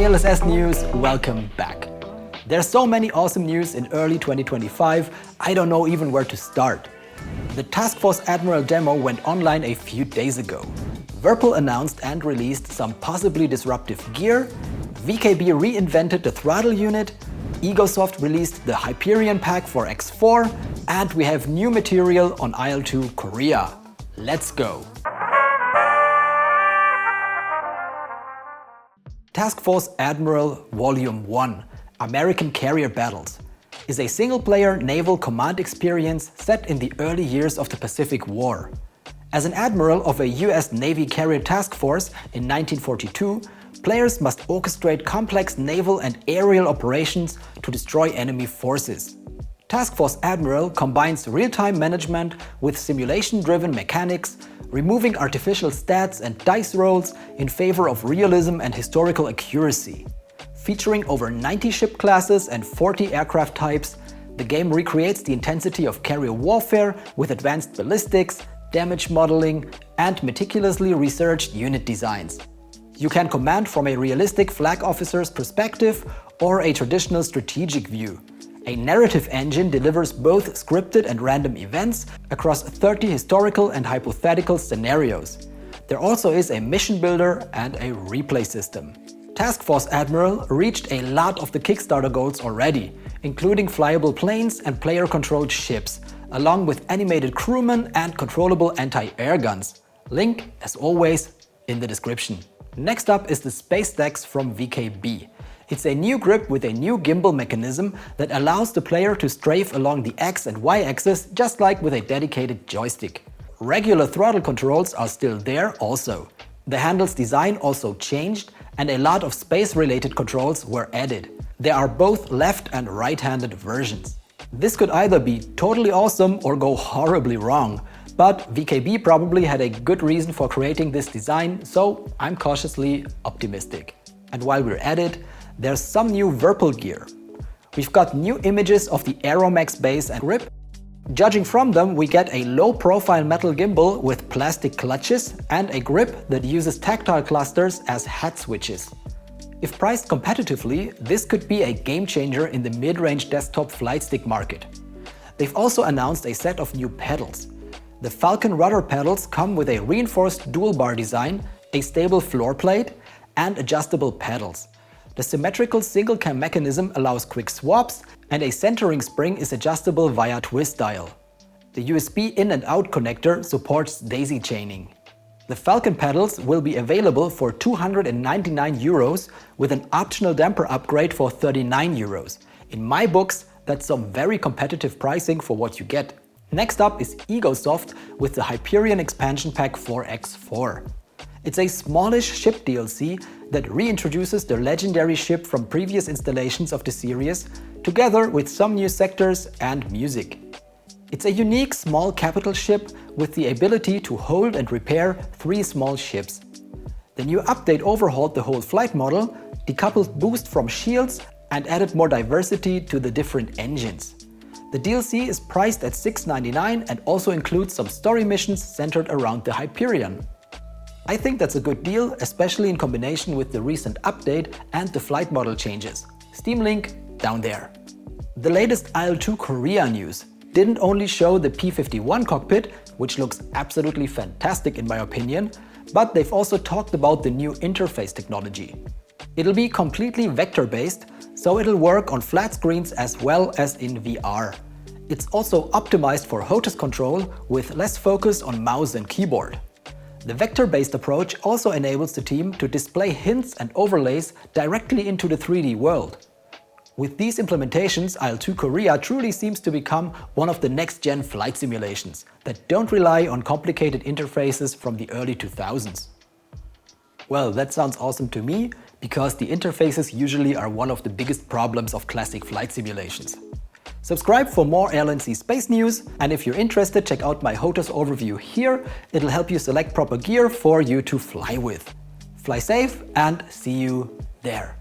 ALSS News, welcome back. There's so many awesome news in early 2025, I don't know even where to start. The Task Force Admiral demo went online a few days ago. Virpil announced and released some possibly disruptive gear, VKB reinvented the throttle unit, Egosoft released the Hyperion pack for X4, and we have new material on IL2 Korea. Let's go! Task Force Admiral Volume 1 American Carrier Battles is a single-player naval command experience set in the early years of the Pacific War. As an admiral of a US Navy carrier task force in 1942, players must orchestrate complex naval and aerial operations to destroy enemy forces. Task Force Admiral combines real-time management with simulation-driven mechanics, removing artificial stats and dice rolls in favor of realism and historical accuracy. Featuring over 90 ship classes and 40 aircraft types, the game recreates the intensity of carrier warfare with advanced ballistics, damage modeling, and meticulously researched unit designs. You can command from a realistic flag officer's perspective or a traditional strategic view. A narrative engine delivers both scripted and random events across 30 historical and hypothetical scenarios. There also is a mission builder and a replay system. Task Force Admiral reached a lot of the Kickstarter goals already, including flyable planes and player-controlled ships, along with animated crewmen and controllable anti-air guns. Link, as always, in the description. Next up is the Space STECS from VKB. It's a new grip with a new gimbal mechanism that allows the player to strafe along the X and Y axis just like with a dedicated joystick. Regular throttle controls are still there also. The handle's design also changed and a lot of space-related controls were added. There are both left and right-handed versions. This could either be totally awesome or go horribly wrong, but VKB probably had a good reason for creating this design, so I'm cautiously optimistic. And while we're at it, there's some new Virpil gear. We've got new images of the Aeromax base and grip. Judging from them, we get a low-profile metal gimbal with plastic clutches and a grip that uses tactile clusters as hat switches. If priced competitively, this could be a game-changer in the mid-range desktop flight stick market. They've also announced a set of new pedals. The Falcon rudder pedals come with a reinforced dual-bar design, a stable floor plate, and adjustable pedals. The symmetrical single-cam mechanism allows quick swaps, and a centering spring is adjustable via twist dial. The USB in and out connector supports daisy chaining. The Falcon pedals will be available for €299 with an optional damper upgrade for €39. In my books, that's some very competitive pricing for what you get. Next up is Egosoft with the Hyperion expansion pack for X4. It's a smallish ship DLC that reintroduces the legendary ship from previous installations of the series, together with some new sectors and music. It's a unique small capital ship with the ability to hold and repair 3 small ships. The new update overhauled the whole flight model, decoupled boost from shields, and added more diversity to the different engines. The DLC is priced at $6.99 and also includes some story missions centered around the Hyperion. I think that's a good deal, especially in combination with the recent update and the flight model changes. Steam link down there. The latest IL2 Korea news didn't only show the P-51 cockpit, which looks absolutely fantastic in my opinion, but they've also talked about the new interface technology. It'll be completely vector-based, so it'll work on flat screens as well as in VR. It's also optimized for HOTAS control with less focus on mouse and keyboard. The vector-based approach also enables the team to display hints and overlays directly into the 3D world. With these implementations, IL2 Korea truly seems to become one of the next-gen flight simulations that don't rely on complicated interfaces from the early 2000s. Well, that sounds awesome to me, because the interfaces usually are one of the biggest problems of classic flight simulations. Subscribe for more LNC space news, and if you're interested, check out my HOTAS overview here. It'll help you select proper gear for you to fly with. Fly safe and see you there.